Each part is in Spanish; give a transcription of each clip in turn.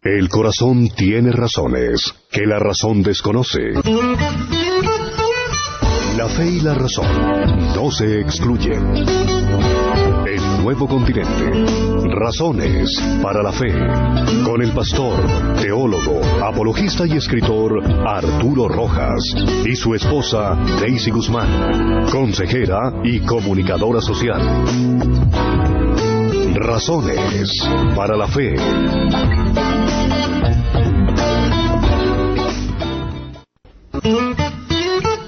El corazón tiene razones que la razón desconoce. La fe y la razón no se excluyen. El nuevo continente. Razones para la fe. Con el pastor, teólogo, apologista y escritor Arturo Rojas y su esposa Daisy Guzmán, consejera y comunicadora social. Razones para la fe.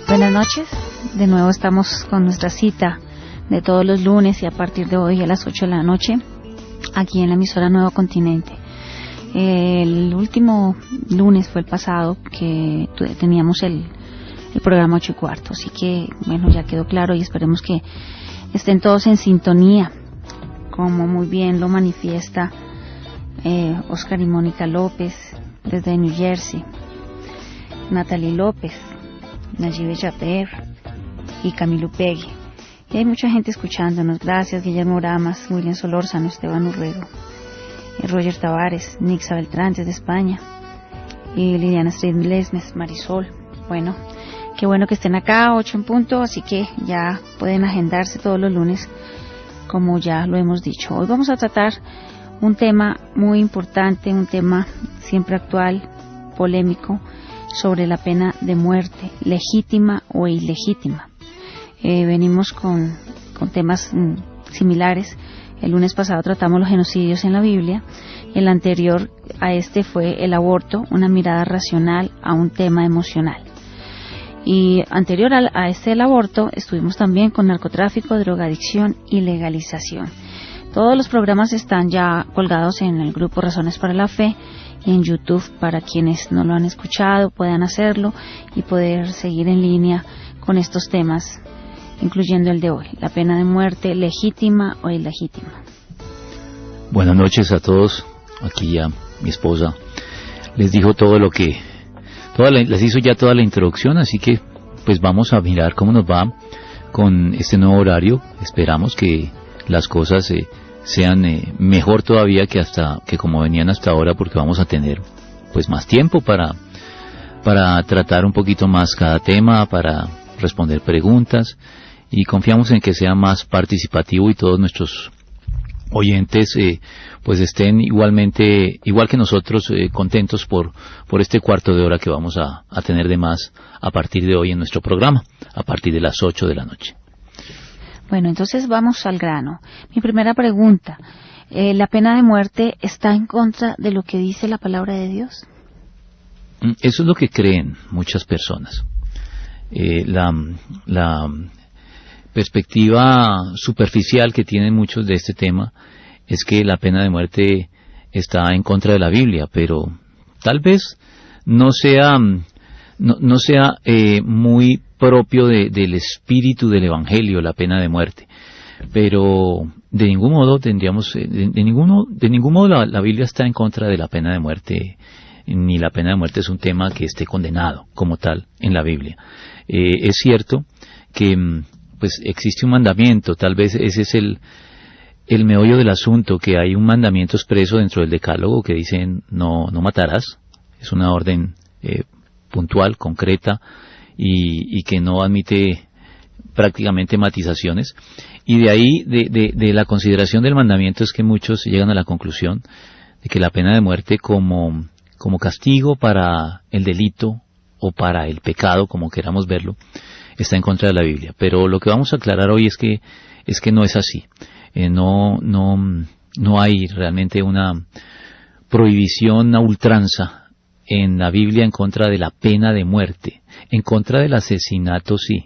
Buenas noches, de nuevo estamos con nuestra cita de todos los lunes y a partir de hoy a las 8 de la noche, aquí en la emisora Nuevo Continente. El último lunes fue el pasado que teníamos el programa 8:15, así que bueno, ya quedó claro y esperemos que estén todos en sintonía, como muy bien lo manifiesta Oscar y Mónica López desde New Jersey, Natalie López, Nayibe Japer y Camilo Pegui. Y hay mucha gente escuchándonos. Gracias, Guillermo Ramas, William Solórzano, Esteban Urrego, Roger Tavares, Nixa Beltrán desde España y Liliana Street Lesmes, Marisol. Bueno, qué bueno que estén acá, 8 en punto, así que ya pueden agendarse todos los lunes, como ya lo hemos dicho. Hoy vamos a tratar un tema muy importante, un tema siempre actual, polémico, sobre la pena de muerte, legítima o ilegítima. Venimos con temas similares. El lunes pasado tratamos los genocidios en la Biblia. El anterior a este fue el aborto, una mirada racional a un tema emocional. Y anterior a este el aborto, estuvimos también con narcotráfico, drogadicción y legalización. Todos los programas están ya colgados en el grupo Razones para la Fe y en YouTube para quienes no lo han escuchado puedan hacerlo y poder seguir en línea con estos temas, incluyendo el de hoy, la pena de muerte, legítima o ilegítima. Buenas noches a todos. Aquí ya mi esposa les dijo todo lo que, les hizo ya toda la introducción, así que pues vamos a mirar cómo nos va con este nuevo horario. Esperamos que las cosas sean mejor todavía que como venían hasta ahora, porque vamos a tener pues más tiempo para tratar un poquito más cada tema, para responder preguntas, y confiamos en que sea más participativo y todos nuestros oyentes pues estén igual que nosotros, contentos por este cuarto de hora que vamos a tener de más a partir de hoy en nuestro programa, a partir de las 8 de la noche. Bueno, entonces vamos al grano. Mi primera pregunta, ¿la pena de muerte está en contra de lo que dice la palabra de Dios? Eso es lo que creen muchas personas. La perspectiva superficial que tienen muchos de este tema es que la pena de muerte está en contra de la Biblia, pero tal vez no sea muy propio del espíritu del Evangelio, la pena de muerte. Pero de ningún modo la Biblia está en contra de la pena de muerte, ni la pena de muerte es un tema que esté condenado como tal en la Biblia. Es cierto que pues existe un mandamiento, tal vez ese es el meollo del asunto, que hay un mandamiento expreso dentro del Decálogo que dice no matarás. Es una orden puntual, concreta, y que no admite prácticamente matizaciones, y de ahí de la consideración del mandamiento es que muchos llegan a la conclusión de que la pena de muerte como castigo para el delito o para el pecado, como queramos verlo, está en contra de la Biblia. Pero lo que vamos a aclarar hoy es que no es así. No hay realmente una prohibición a ultranza en la Biblia en contra de la pena de muerte. En contra del asesinato sí.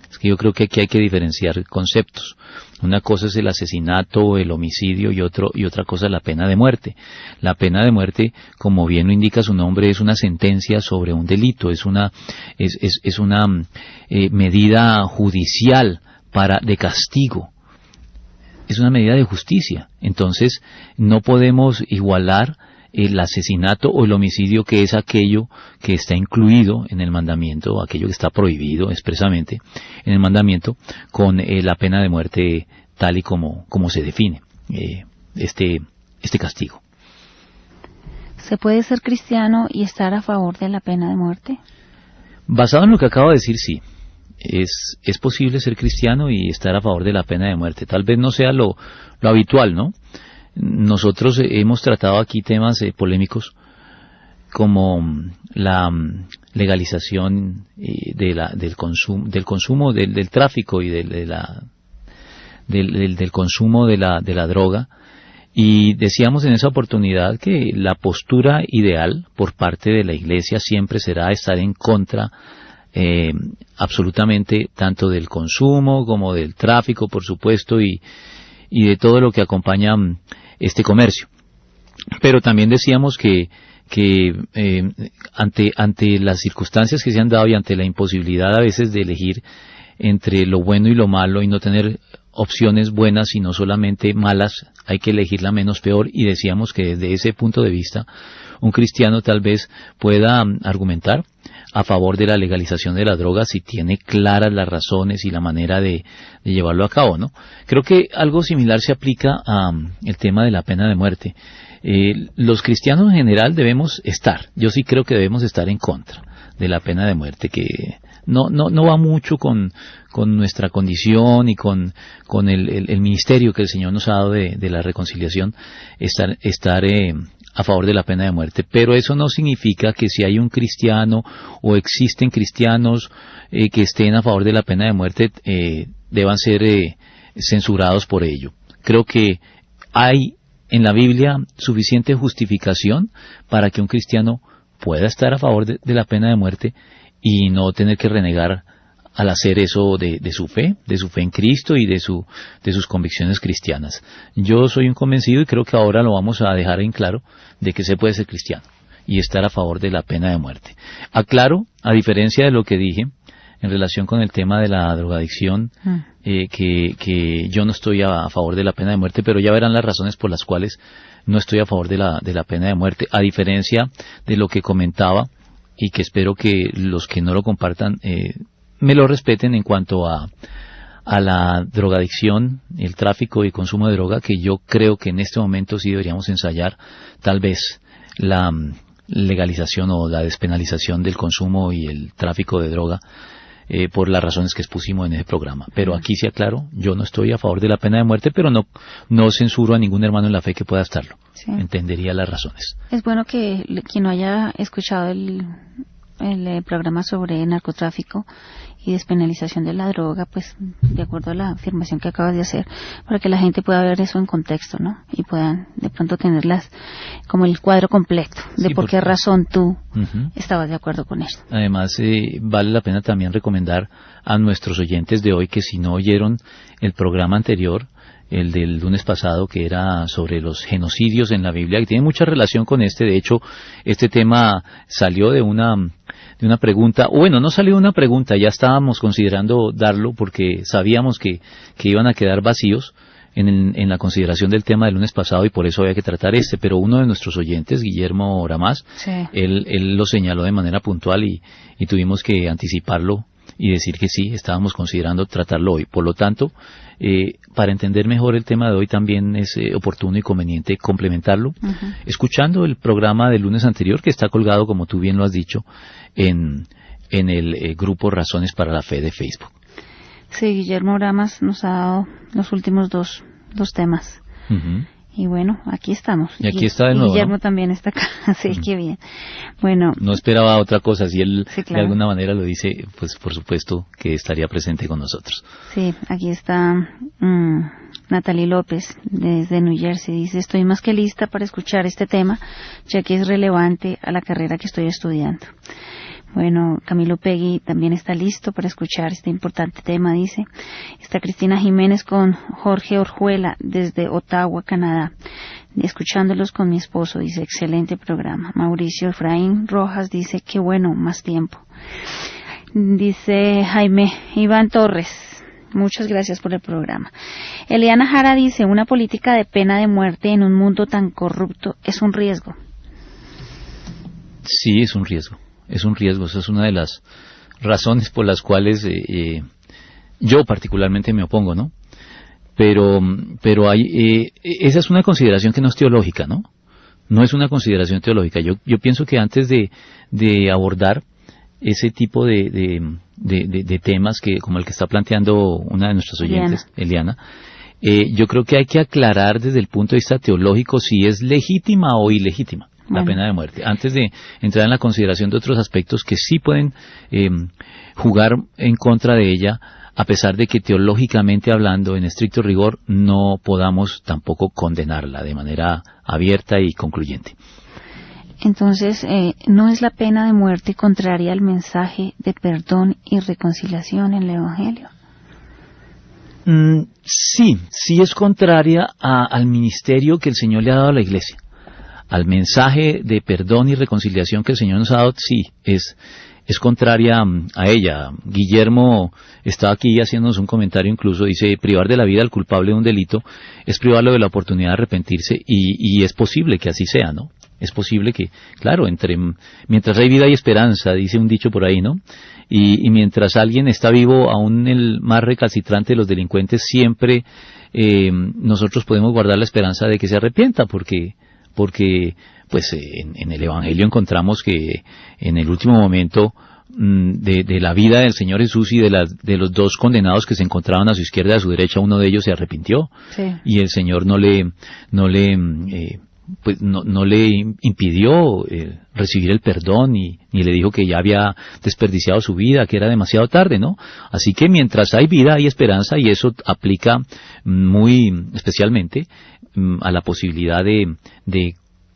Es que yo creo que aquí hay que diferenciar conceptos. Una cosa es el asesinato, el homicidio, y otra cosa es la pena de muerte. La pena de muerte, como bien lo indica su nombre, es una sentencia sobre un delito, es una medida judicial de castigo. Es una medida de justicia. Entonces no podemos igualar el asesinato o el homicidio, que es aquello que está incluido en el mandamiento, aquello que está prohibido expresamente en el mandamiento, con la pena de muerte tal y como se define este castigo. ¿Se puede ser cristiano y estar a favor de la pena de muerte? Basado en lo que acabo de decir, sí. Es posible ser cristiano y estar a favor de la pena de muerte. Tal vez no sea lo habitual, ¿no? Nosotros hemos tratado aquí temas polémicos como la legalización del consumo, del tráfico y del consumo de la droga. Y decíamos en esa oportunidad que la postura ideal por parte de la Iglesia siempre será estar en contra absolutamente tanto del consumo como del tráfico, por supuesto, y de todo lo que acompaña este comercio. Pero también decíamos que ante las circunstancias que se han dado y ante la imposibilidad a veces de elegir entre lo bueno y lo malo y no tener opciones buenas sino solamente malas, hay que elegir la menos peor, y decíamos que desde ese punto de vista un cristiano tal vez pueda argumentar a favor de la legalización de la droga si tiene claras las razones y la manera de llevarlo a cabo, ¿no? Creo que algo similar se aplica a el tema de la pena de muerte. Los cristianos en general yo sí creo que debemos estar en contra de la pena de muerte, que no va mucho con nuestra condición y con el ministerio que el Señor nos ha dado de la reconciliación, estar a favor de la pena de muerte. Pero eso no significa que si hay un cristiano o existen cristianos que estén a favor de la pena de muerte deban ser censurados por ello. Creo que hay en la Biblia suficiente justificación para que un cristiano pueda estar a favor de la pena de muerte y no tener que renegar al hacer eso de su fe en Cristo y de sus convicciones cristianas. Yo soy un convencido y creo que ahora lo vamos a dejar en claro de que se puede ser cristiano y estar a favor de la pena de muerte. Aclaro, a diferencia de lo que dije en relación con el tema de la drogadicción, que yo no estoy a favor de la pena de muerte, pero ya verán las razones por las cuales no estoy a favor de la pena de muerte, a diferencia de lo que comentaba, y que espero que los que no lo compartan me lo respeten en cuanto a la drogadicción, el tráfico y consumo de droga, que yo creo que en este momento sí deberíamos ensayar tal vez la legalización o la despenalización del consumo y el tráfico de droga, por las razones que expusimos en ese programa. Pero aquí sí aclaro, yo no estoy a favor de la pena de muerte, pero no censuro a ningún hermano en la fe que pueda estarlo. Sí. Entendería las razones. Es bueno que quien no haya escuchado el programa sobre narcotráfico y despenalización de la droga, pues de acuerdo a la afirmación que acabas de hacer, para que la gente pueda ver eso en contexto, ¿no? Y puedan de pronto tenerlas como el cuadro completo de por qué razón tú estabas de acuerdo con esto. Además, vale la pena también recomendar a nuestros oyentes de hoy que si no oyeron el programa anterior, el del lunes pasado, que era sobre los genocidios en la Biblia, que tiene mucha relación con de hecho, este tema salió de una pregunta, bueno, no salió de una pregunta, ya estábamos considerando darlo porque sabíamos que iban a quedar vacíos en la consideración del tema del lunes pasado y por eso había que tratar pero uno de nuestros oyentes, Guillermo Ramás, sí, él lo señaló de manera puntual y tuvimos que anticiparlo y decir que sí, estábamos considerando tratarlo hoy. Por lo tanto, para entender mejor el tema de hoy también es oportuno y conveniente complementarlo, escuchando el programa del lunes anterior que está colgado, como tú bien lo has dicho, en el grupo Razones para la Fe de Facebook. Sí, Guillermo Ramas nos ha dado los últimos dos temas. Y bueno, aquí estamos. Y aquí está de nuevo, Guillermo, ¿no? También está acá, sí, qué bien. Bueno. No esperaba otra cosa, si él sí, claro, de alguna manera lo dice, pues por supuesto que estaría presente con nosotros. Sí, aquí está Natalie López desde New Jersey, dice: estoy más que lista para escuchar este tema, ya que es relevante a la carrera que estoy estudiando. Bueno, Camilo Pegui también está listo para escuchar este importante tema, dice. Está Cristina Jiménez con Jorge Orjuela desde Ottawa, Canadá, escuchándolos con mi esposo, dice, excelente programa. Mauricio Efraín Rojas dice, qué bueno, más tiempo. Dice Jaime Iván Torres, muchas gracias por el programa. Eliana Jara dice, una política de pena de muerte en un mundo tan corrupto es un riesgo. Sí, es un riesgo. Es un riesgo, esa es una de las razones por las cuales yo particularmente me opongo, ¿no? Pero hay esa es una consideración que no es teológica, ¿no? no es una consideración teológica. Yo pienso que antes de abordar ese tipo de temas que como el que está planteando una de nuestras oyentes, Eliana, yo creo que hay que aclarar desde el punto de vista teológico si es legítima o ilegítima la pena de muerte, antes de entrar en la consideración de otros aspectos que sí pueden jugar en contra de ella, a pesar de que teológicamente hablando, en estricto rigor, no podamos tampoco condenarla de manera abierta y concluyente. Entonces, ¿no es la pena de muerte contraria al mensaje de perdón y reconciliación en el Evangelio? Sí es contraria al ministerio que el Señor le ha dado a la Iglesia. Al mensaje de perdón y reconciliación que el Señor nos ha dado, sí, es contraria a ella. Guillermo está aquí haciéndonos un comentario, incluso dice, privar de la vida al culpable de un delito es privarlo de la oportunidad de arrepentirse, y es posible que así sea, ¿no? Es posible que, claro, mientras hay vida hay esperanza, dice un dicho por ahí, ¿no? Y mientras alguien está vivo, aún el más recalcitrante de los delincuentes, siempre nosotros podemos guardar la esperanza de que se arrepienta, porque pues en el Evangelio encontramos que en el último momento de la vida del Señor Jesús y de los dos condenados que se encontraban a su izquierda y a su derecha, uno de ellos se arrepintió, sí. Y el Señor no le impidió recibir el perdón, ni le dijo que ya había desperdiciado su vida, que era demasiado tarde, ¿no? Así que mientras hay vida hay esperanza, y eso aplica muy especialmente a la posibilidad de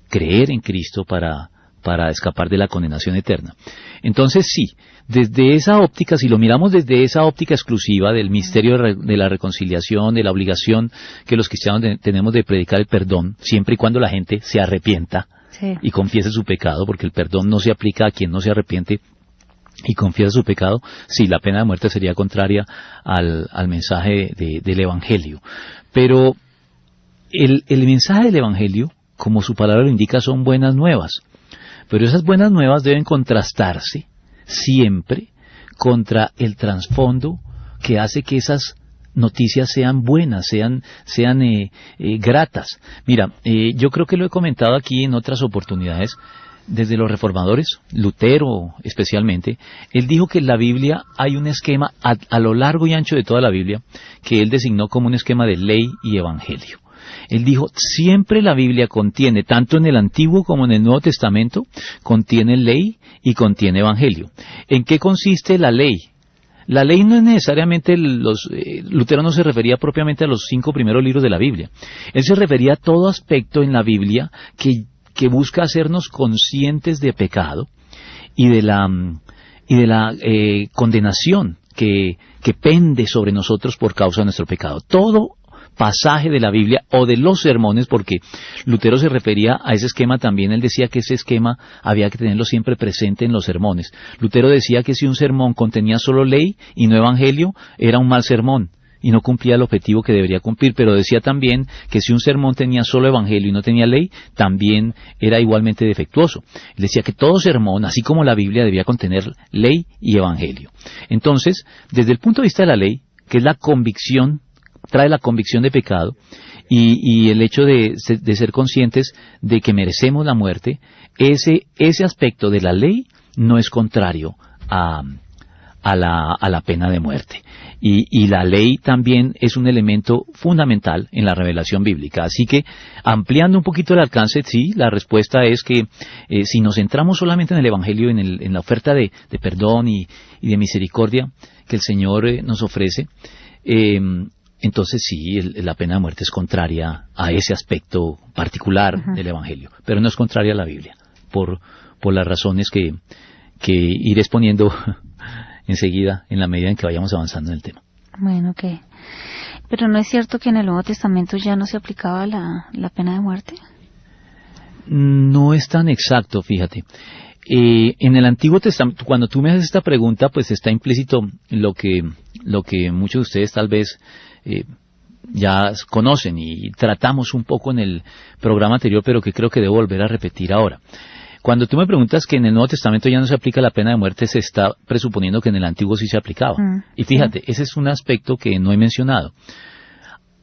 creer en Cristo para escapar de la condenación eterna. Entonces sí, desde esa óptica, si lo miramos desde esa óptica exclusiva del misterio de la reconciliación, de la obligación que los cristianos tenemos de predicar el perdón, siempre y cuando la gente se arrepienta, sí, y confiese su pecado, porque el perdón no se aplica a quien no se arrepiente y confiesa su pecado, sí, la pena de muerte sería contraria al mensaje del Evangelio. Pero el mensaje del Evangelio, como su palabra lo indica, son buenas nuevas. Pero esas buenas nuevas deben contrastarse siempre contra el trasfondo que hace que esas noticias sean buenas, sean gratas. Mira, yo creo que lo he comentado aquí en otras oportunidades. Desde los reformadores, Lutero especialmente, él dijo que en la Biblia hay un esquema a lo largo y ancho de toda la Biblia que él designó como un esquema de ley y evangelio. Él dijo, siempre la Biblia contiene, tanto en el Antiguo como en el Nuevo Testamento, contiene ley y contiene evangelio. ¿En qué consiste la ley? La ley no es necesariamente Lutero no se refería propiamente a los 5 primeros libros de la Biblia. Él se refería a todo aspecto en la Biblia que busca hacernos conscientes de pecado y de la condenación que pende sobre nosotros por causa de nuestro pecado. Todo pasaje de la Biblia o de los sermones, porque Lutero se refería a ese esquema también. Él decía que ese esquema había que tenerlo siempre presente en los sermones. Lutero decía que si un sermón contenía solo ley y no evangelio, era un mal sermón y no cumplía el objetivo que debería cumplir, pero decía también que si un sermón tenía solo evangelio y no tenía ley, también era igualmente defectuoso. Él decía que todo sermón, así como la Biblia, debía contener ley y evangelio. Entonces, desde el punto de vista de la ley, que es la convicción, trae la convicción de pecado y el hecho de ser conscientes de que merecemos la muerte, ese aspecto de la ley no es contrario a la pena de muerte. Y la ley también es un elemento fundamental en la revelación bíblica. Así que, ampliando un poquito el alcance, sí, la respuesta es que si nos centramos solamente en el Evangelio, en la oferta de perdón y de misericordia que el Señor nos ofrece, entonces sí, la pena de muerte es contraria a ese aspecto particular del Evangelio, pero no es contraria a la Biblia, por las razones que iré exponiendo enseguida en la medida en que vayamos avanzando en el tema. Bueno, ok. Pero ¿no es cierto que en el Nuevo Testamento ya no se aplicaba la pena de muerte? No es tan exacto, fíjate. En el Antiguo Testamento, cuando tú me haces esta pregunta, pues está implícito lo que muchos de ustedes tal vez ya conocen y tratamos un poco en el programa anterior, pero que creo que debo volver a repetir ahora. Cuando tú me preguntas que en el Nuevo Testamento ya no se aplica la pena de muerte, se está presuponiendo que en el Antiguo sí se aplicaba. Y fíjate, ese es un aspecto que no he mencionado.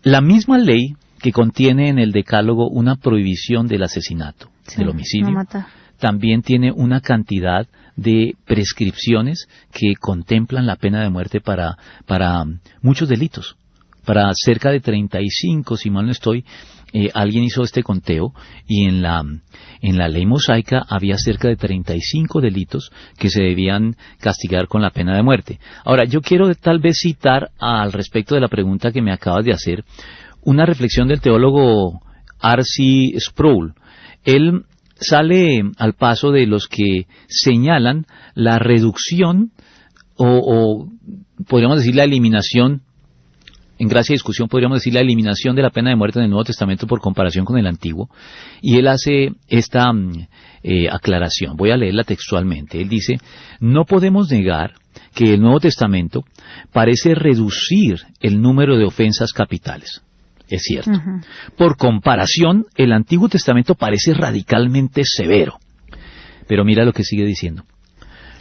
La misma ley que contiene en el Decálogo una prohibición del asesinato, Sí, del homicidio, no matar. también tiene una cantidad de prescripciones que contemplan la pena de muerte para muchos delitos. Para cerca de 35, si mal no estoy, alguien hizo este conteo y en la ley mosaica había cerca de 35 delitos que se debían castigar con la pena de muerte. Ahora, yo quiero tal vez citar al respecto de la pregunta que me acabas de hacer, una reflexión del teólogo R.C. Sproul. Él sale al paso de los que señalan la reducción o podríamos decir la eliminación, en gracia y discusión podríamos decir la eliminación de la pena de muerte en el Nuevo Testamento por comparación con el Antiguo, y él hace esta aclaración. Voy a leerla textualmente. Él dice: no podemos negar que el Nuevo Testamento parece reducir el número de ofensas capitales. Es cierto. Por comparación, el Antiguo Testamento parece radicalmente severo. Pero mira lo que sigue diciendo.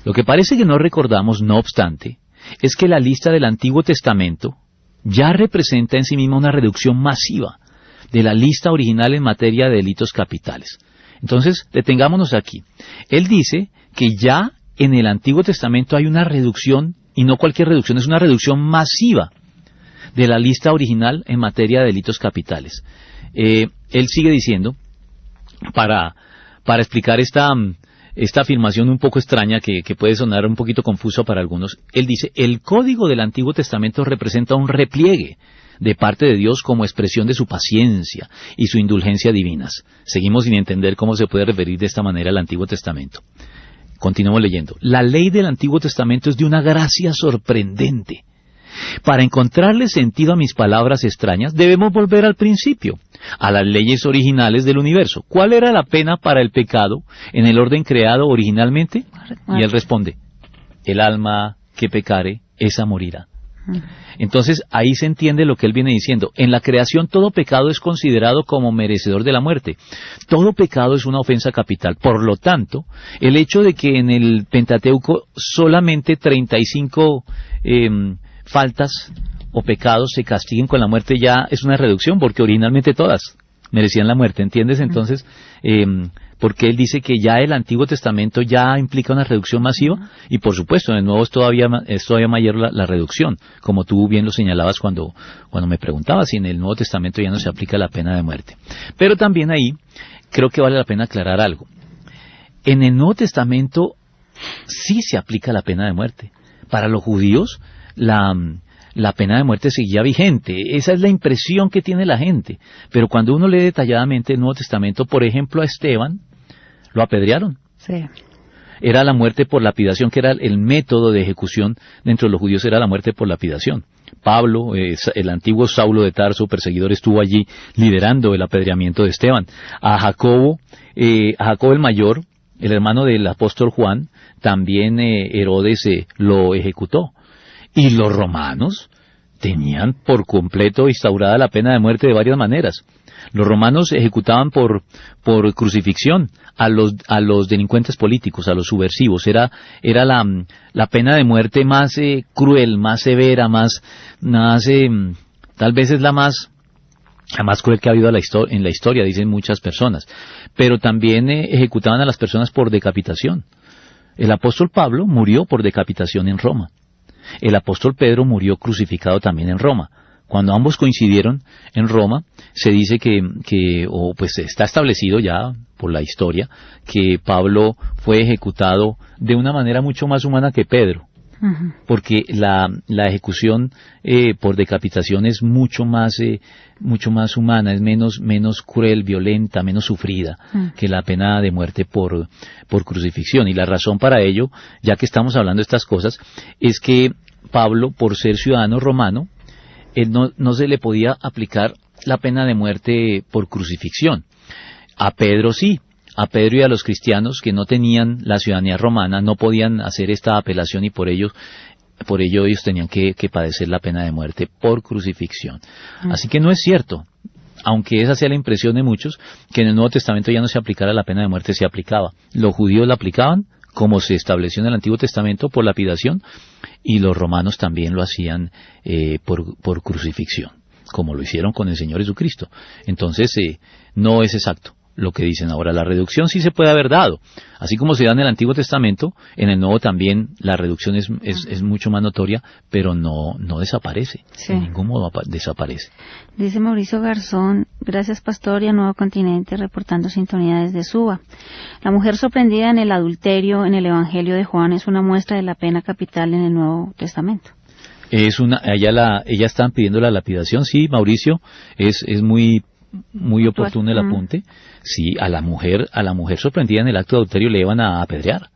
Lo que parece que no recordamos, no obstante, es que la lista del Antiguo Testamento ya representa en sí misma una reducción masiva de la lista original en materia de delitos capitales. Entonces, detengámonos aquí. Él dice que ya en el Antiguo Testamento hay una reducción, y no cualquier reducción, es una reducción masiva de la lista original en materia de delitos capitales. Él sigue diciendo, para explicar esta afirmación un poco extraña que puede sonar un poquito confuso para algunos, él dice: el código del Antiguo Testamento representa un repliegue de parte de Dios como expresión de su paciencia y su indulgencia divinas. Seguimos sin entender cómo se puede referir de esta manera al Antiguo Testamento. Continuamos leyendo. La ley del Antiguo Testamento es de una gracia sorprendente. Para encontrarle sentido a mis palabras extrañas, debemos volver al principio, a las leyes originales del universo. ¿Cuál era la pena para el pecado en el orden creado originalmente? Y él responde: el alma que pecare, esa morirá. Entonces ahí se entiende lo que él viene diciendo. En la creación todo pecado es considerado como merecedor de la muerte. Todo pecado es una ofensa capital. Por lo tanto, el hecho de que en el Pentateuco solamente 35 faltas o pecados se castiguen con la muerte ya es una reducción, porque originalmente todas merecían la muerte, ¿entiendes? Entonces, porque él dice que ya el Antiguo Testamento ya implica una reducción masiva, y por supuesto en el Nuevo es todavía mayor la reducción, como tú bien lo señalabas cuando me preguntabas si en el Nuevo Testamento ya no se aplica la pena de muerte. Pero también ahí creo que vale la pena aclarar algo. En el Nuevo Testamento sí se aplica la pena de muerte. Para los judíos la pena de muerte seguía vigente. Esa es la impresión que tiene la gente. Pero cuando uno lee detalladamente el Nuevo Testamento, por ejemplo, a Esteban lo apedrearon. Sí. Era la muerte por lapidación, que era el método de ejecución dentro de los judíos, era la muerte por lapidación. Pablo, el antiguo Saulo de Tarso, perseguidor, estuvo allí liderando el apedreamiento de Esteban. A Jacobo el mayor, el hermano del apóstol Juan, también Herodes lo ejecutó. Y los romanos tenían por completo instaurada la pena de muerte de varias maneras. Los romanos ejecutaban por crucifixión a los delincuentes políticos, a los subversivos. Era la pena de muerte más cruel, más severa, tal vez es la más cruel que ha habido en la historia, dicen muchas personas. Pero también ejecutaban a las personas por decapitación. El apóstol Pablo murió por decapitación en Roma. El apóstol Pedro murió crucificado también en Roma. Cuando ambos coincidieron en Roma, se dice pues está establecido ya por la historia, que Pablo fue ejecutado de una manera mucho más humana que Pedro. Porque la ejecución por decapitación es mucho más humana, es menos cruel, violenta, menos sufrida que la pena de muerte por crucifixión. Y la razón para ello, ya que estamos hablando de estas cosas, es que Pablo, por ser ciudadano romano, él no se le podía aplicar la pena de muerte por crucifixión. A Pedro sí. A Pedro y a los cristianos que no tenían la ciudadanía romana no podían hacer esta apelación, y por ello ellos tenían que padecer la pena de muerte por crucifixión. Así que no es cierto, aunque esa sea la impresión de muchos, que en el Nuevo Testamento ya no se aplicara la pena de muerte. Se aplicaba. Los judíos la aplicaban, como se estableció en el Antiguo Testamento, por lapidación, y los romanos también lo hacían por crucifixión, como lo hicieron con el Señor Jesucristo. Entonces no es exacto. lo que dicen ahora. La reducción sí se puede haber dado, así como se da en el Antiguo Testamento, en el Nuevo también la reducción es mucho más notoria, pero no desaparece, Sí. de ningún modo desaparece. Dice Mauricio Garzón, gracias pastor y a Nuevo Continente, reportando sintonía desde Suba. La mujer sorprendida en el adulterio en el Evangelio de Juan es una muestra de la pena capital en el Nuevo Testamento. Ella están pidiendo la lapidación, sí, Mauricio, es muy oportuno el apunte. Sí, a la mujer sorprendida en el acto de adulterio le iban a apedrear.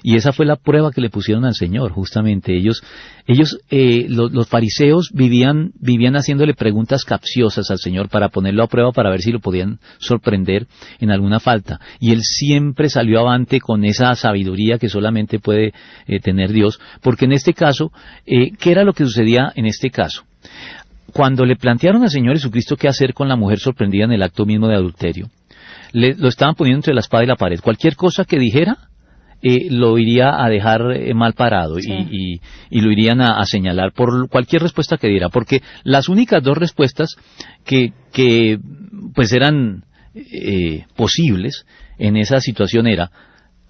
Y esa fue la prueba que le pusieron al Señor, justamente. Los fariseos vivían haciéndole preguntas capciosas al Señor para ponerlo a prueba, para ver si lo podían sorprender en alguna falta. Y él siempre salió avante con esa sabiduría que solamente puede tener Dios, porque en este caso, ¿qué era lo que sucedía en este caso? Cuando le plantearon al Señor Jesucristo qué hacer con la mujer sorprendida en el acto mismo de adulterio, lo estaban poniendo entre la espada y la pared. Cualquier cosa que dijera, lo iría a dejar mal parado, sí. y lo irían a señalar por cualquier respuesta que diera, porque las únicas dos respuestas que pues eran posibles en esa situación era: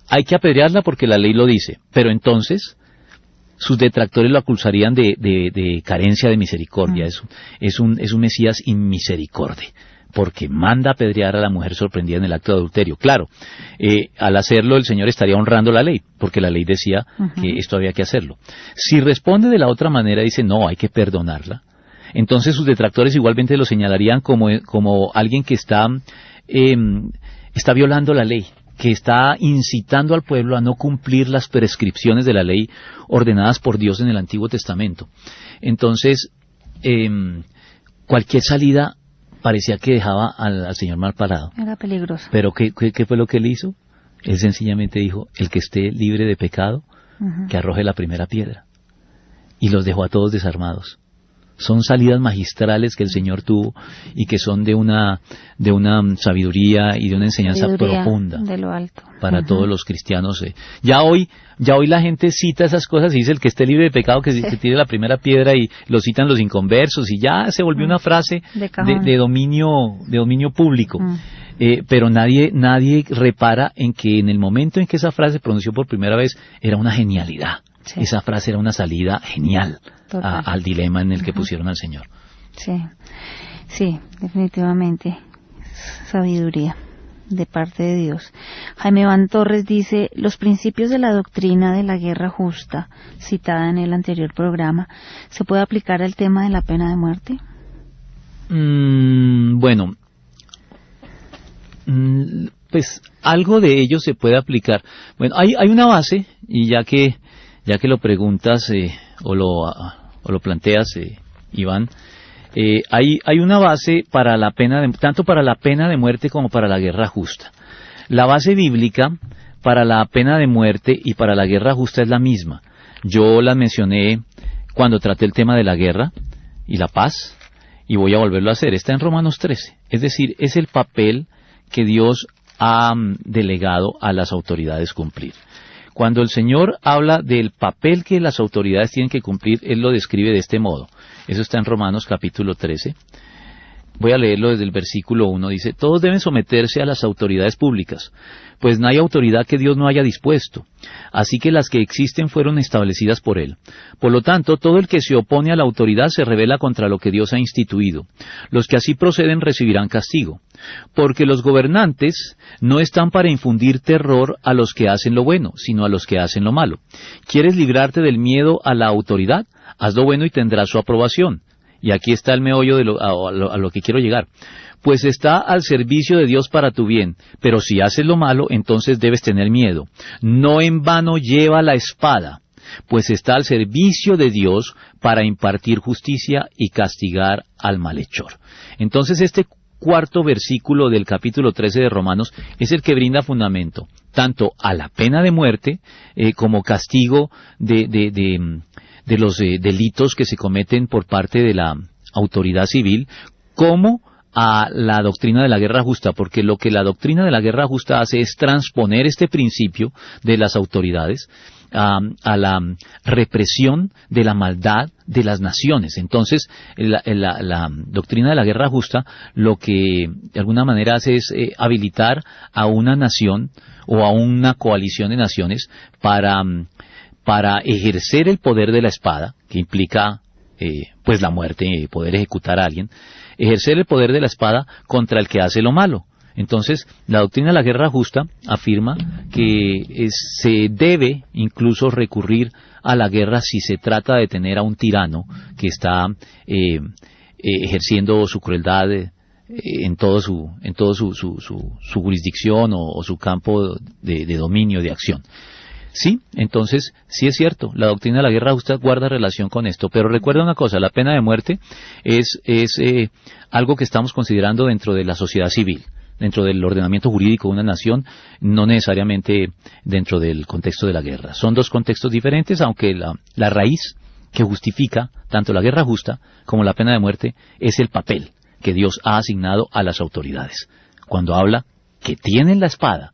hay que apedrearla porque la ley lo dice, pero entonces sus detractores lo acusarían de carencia de misericordia. Es un Mesías inmisericorde, porque manda apedrear a la mujer sorprendida en el acto de adulterio. Claro, al hacerlo el Señor estaría honrando la ley, porque la ley decía que esto había que hacerlo. Si responde de la otra manera, dice, no, hay que perdonarla, entonces sus detractores igualmente lo señalarían como alguien que está violando la ley, que está incitando al pueblo a no cumplir las prescripciones de la ley ordenadas por Dios en el Antiguo Testamento. Entonces, cualquier salida parecía que dejaba al Señor mal parado. Era peligroso. Pero ¿qué fue lo que él hizo? Él sencillamente dijo: el que esté libre de pecado, que arroje la primera piedra. Y los dejó a todos desarmados. Son salidas magistrales que el Señor tuvo y que son de una sabiduría y de una enseñanza profunda de lo alto para todos los cristianos. Ya hoy la gente cita esas cosas y dice: el que esté libre de pecado que tire la primera piedra, y lo citan los inconversos, y ya se volvió una frase de dominio público. Pero nadie repara en que en el momento en que esa frase se pronunció por primera vez era una genialidad. Sí. Esa frase era una salida genial al dilema en el que pusieron al Señor. Sí, definitivamente. Sabiduría de parte de Dios. Jaime Van Torres dice: los principios de la doctrina de la guerra justa, citada en el anterior programa, ¿se puede aplicar al tema de la pena de muerte? Bueno, pues algo de ello se puede aplicar. Bueno, hay una base, y ya que lo preguntas o lo planteas, Iván, hay una base para la pena tanto para la pena de muerte como para la guerra justa. La base bíblica para la pena de muerte y para la guerra justa es la misma. Yo la mencioné cuando traté el tema de la guerra y la paz, y voy a volverlo a hacer. Está en Romanos 13. Es decir, es el papel que Dios ha delegado a las autoridades cumplir. Cuando el Señor habla del papel que las autoridades tienen que cumplir, Él lo describe de este modo. Eso está en Romanos capítulo 13. Voy a leerlo desde el versículo 1. Dice: todos deben someterse a las autoridades públicas, pues no hay autoridad que Dios no haya dispuesto. Así que las que existen fueron establecidas por Él. Por lo tanto, todo el que se opone a la autoridad se rebela contra lo que Dios ha instituido. Los que así proceden recibirán castigo. Porque los gobernantes no están para infundir terror a los que hacen lo bueno, sino a los que hacen lo malo. ¿Quieres librarte del miedo a la autoridad? Haz lo bueno y tendrás su aprobación. Y aquí está el meollo de a lo que quiero llegar. Pues está al servicio de Dios para tu bien, pero si haces lo malo, entonces debes tener miedo. No en vano lleva la espada, pues está al servicio de Dios para impartir justicia y castigar al malhechor. Entonces este cuarto versículo del capítulo 13 de Romanos es el que brinda fundamento tanto a la pena de muerte como castigo de los delitos que se cometen por parte de la autoridad civil, como a la doctrina de la guerra justa, porque lo que la doctrina de la guerra justa hace es transponer este principio de las autoridades a la represión de la maldad de las naciones. Entonces, la doctrina de la guerra justa lo que de alguna manera hace es habilitar a una nación o a una coalición de naciones para ejercer el poder de la espada, que implica pues la muerte, poder ejecutar a alguien, ejercer el poder de la espada contra el que hace lo malo. Entonces, la doctrina de la guerra justa afirma que se debe incluso recurrir a la guerra si se trata de detener a un tirano que está ejerciendo su crueldad en todo su jurisdicción o su campo de dominio, de acción. Sí, entonces, sí es cierto, la doctrina de la guerra justa guarda relación con esto, pero recuerda una cosa, la pena de muerte es algo que estamos considerando dentro de la sociedad civil, dentro del ordenamiento jurídico de una nación, no necesariamente dentro del contexto de la guerra. Son dos contextos diferentes, aunque la raíz que justifica tanto la guerra justa como la pena de muerte es el papel que Dios ha asignado a las autoridades. Cuando habla que tienen la espada,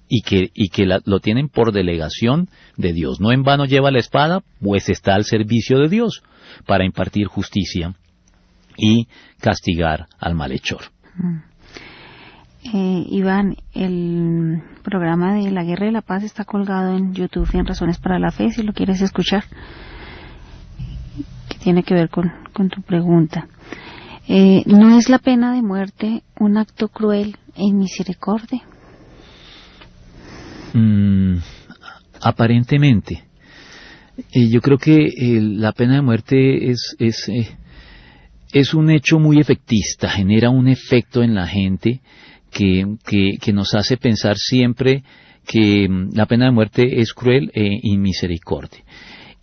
y que lo tienen por delegación de Dios. No en vano lleva la espada, pues está al servicio de Dios para impartir justicia y castigar al malhechor. Iván, el programa de la Guerra y la Paz está colgado en YouTube en Razones para la Fe, si lo quieres escuchar, que tiene que ver con tu pregunta. ¿No es la pena de muerte un acto cruel e inmisericordia? Aparentemente. Yo creo que la pena de muerte es un hecho muy efectista, genera un efecto en la gente que nos hace pensar siempre que la pena de muerte es cruel e inmisericordia.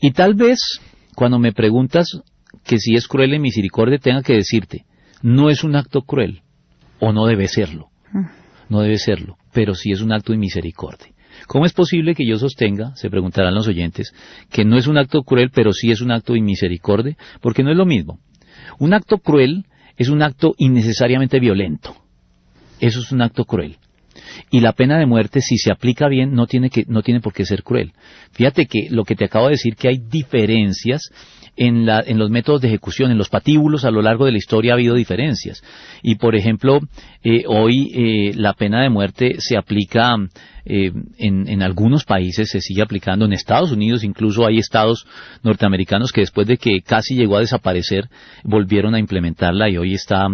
Y tal vez, cuando me preguntas que si es cruel e inmisericordia, tenga que decirte, no es un acto cruel, o no debe serlo. No debe serlo, pero sí es un acto de misericordia. ¿Cómo es posible que yo sostenga, se preguntarán los oyentes, que no es un acto cruel, pero sí es un acto de misericordia? Porque no es lo mismo. Un acto cruel es un acto innecesariamente violento. Eso es un acto cruel. Y la pena de muerte, si se aplica bien, no tiene por qué ser cruel. Fíjate que lo que te acabo de decir, que hay diferencias en los métodos de ejecución, en los patíbulos a lo largo de la historia ha habido diferencias. Y por ejemplo, hoy la pena de muerte se aplica en algunos países, se sigue aplicando en Estados Unidos, incluso hay estados norteamericanos que después de que casi llegó a desaparecer, volvieron a implementarla y hoy está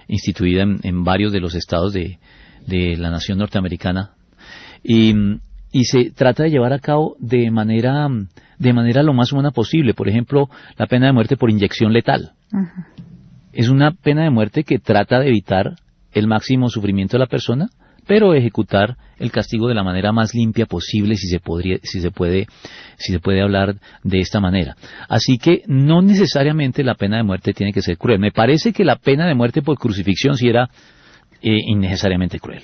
instituida en varios de los estados de la nación norteamericana. Y se trata de llevar a cabo de manera lo más humana posible. Por ejemplo, la pena de muerte por inyección letal. Es una pena de muerte que trata de evitar el máximo sufrimiento de la persona, pero ejecutar el castigo de la manera más limpia posible, si se puede hablar de esta manera. Así que no necesariamente la pena de muerte tiene que ser cruel. Me parece que la pena de muerte por crucifixión sí era innecesariamente cruel.